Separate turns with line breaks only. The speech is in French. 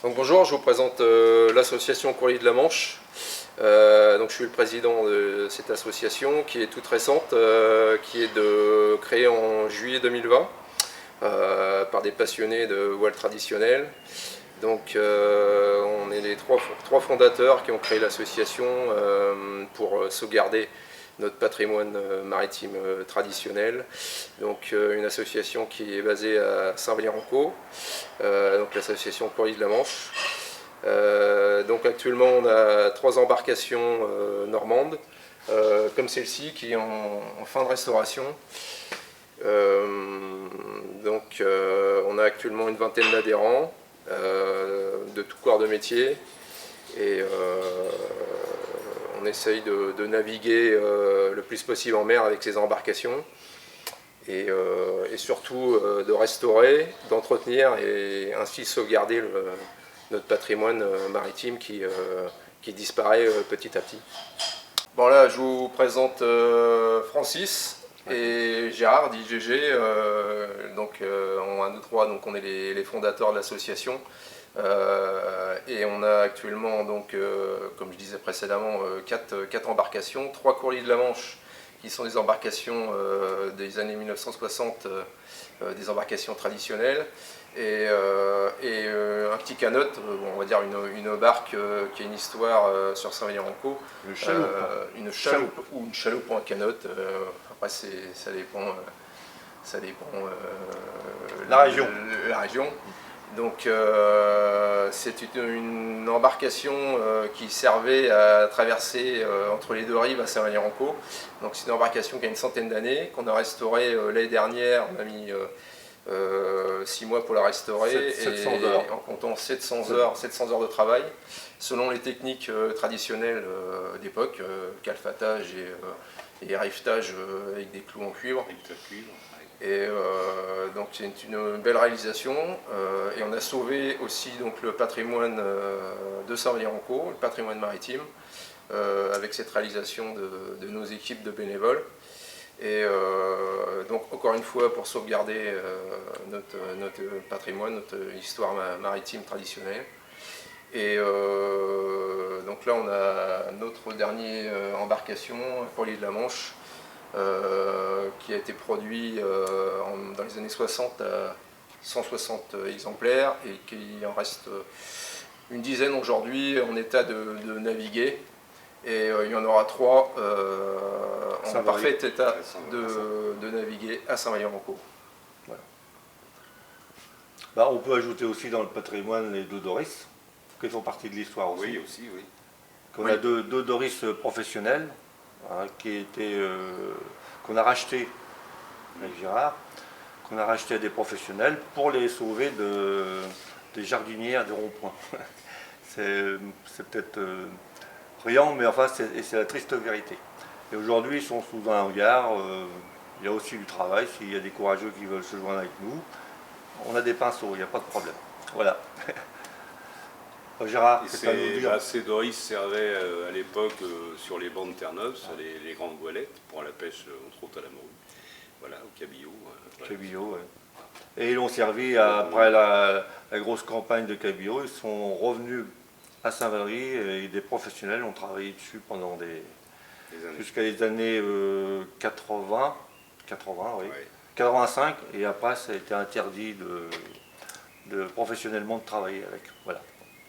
Donc bonjour, je vous présente l'association Courrier de la Manche. Donc je suis le président de cette association qui est toute récente, qui est créée en juillet 2020 par des passionnés de voile traditionnel. Donc on est les trois fondateurs qui ont créé l'association pour sauvegarder notre patrimoine maritime traditionnel. Donc une association qui est basée à Saint-Valier-en-Caux, donc l'association Courrier de la Manche. Donc actuellement on a 3 embarcations normandes, comme celle-ci qui est en fin de restauration. Donc on a actuellement une vingtaine d'adhérents de tout corps de métier et on essaye de naviguer le plus possible en mer avec ces embarcations et surtout de restaurer, d'entretenir et ainsi sauvegarder notre patrimoine maritime qui disparaît petit à petit. Bon là je vous présente Francis et Gérard, dit GG, donc on a nous trois, donc on est les fondateurs de l'association. Et on a actuellement, donc, comme je disais précédemment, 4 embarcations, 3 courriers de la Manche qui sont des embarcations des années 1960, des embarcations traditionnelles, et un petit canot, on va dire une barque qui a une histoire sur Saint-Valier-en-Caux, une chaloupe ou une chaloupe ou un canot, après ça dépend, la région. Donc c'est une embarcation qui servait à traverser entre les deux rives à Saint-Valier-en-Caux. Donc c'est une embarcation qui a une centaine d'années, qu'on a restaurée l'année dernière. On a mis 6 mois pour la restaurer,
700 heures.
en comptant 700 heures de travail, selon les techniques traditionnelles d'époque, calfatage et rivetage avec des clous en cuivre. Et donc c'est une belle réalisation et on a sauvé aussi donc, le patrimoine de Saint-Valier-en-Caux, le patrimoine maritime, avec cette réalisation de nos équipes de bénévoles. Et donc encore une fois pour sauvegarder notre patrimoine, notre histoire maritime traditionnelle. Et donc là on a notre dernière embarcation, Courrier de la Manche, qui a été produit dans les années 60 à 160 exemplaires et qu'il en reste une dizaine aujourd'hui en état de naviguer. Et il y en aura 3 en parfait état de naviguer à Saint-Valier-en-Caux. Voilà.
Bah, on peut ajouter aussi dans le patrimoine les 2 Doris, qui font partie de l'histoire aussi.
Oui, aussi, oui.
On a 2 Doris professionnels, hein, qu'on a racheté avec Gérard, qu'on a racheté à des professionnels pour les sauver des jardinières de rond-point. C'est peut-être riant, mais enfin c'est la triste vérité. Et aujourd'hui ils sont sous un hangar, il y a aussi du travail, s'il y a des courageux qui veulent se joindre avec nous, on a des pinceaux, il n'y a pas de problème. Voilà. Gérard, qu'est-ce que tu as à nous dire ?
Ces Doris servaient à l'époque sur les bancs de Terre-Neuve, sur les grandes voilettes, pour la pêche, entre autres à la morue. Voilà, au cabillaud.
Cabillaud, ouais. Et ils l'ont servi après la grosse campagne de cabillaud, ils sont revenus à Saint-Valery et des professionnels ont travaillé dessus pendant jusqu'à les années 80, oui, ouais. 85, et après ça a été interdit professionnellement de travailler avec. Voilà.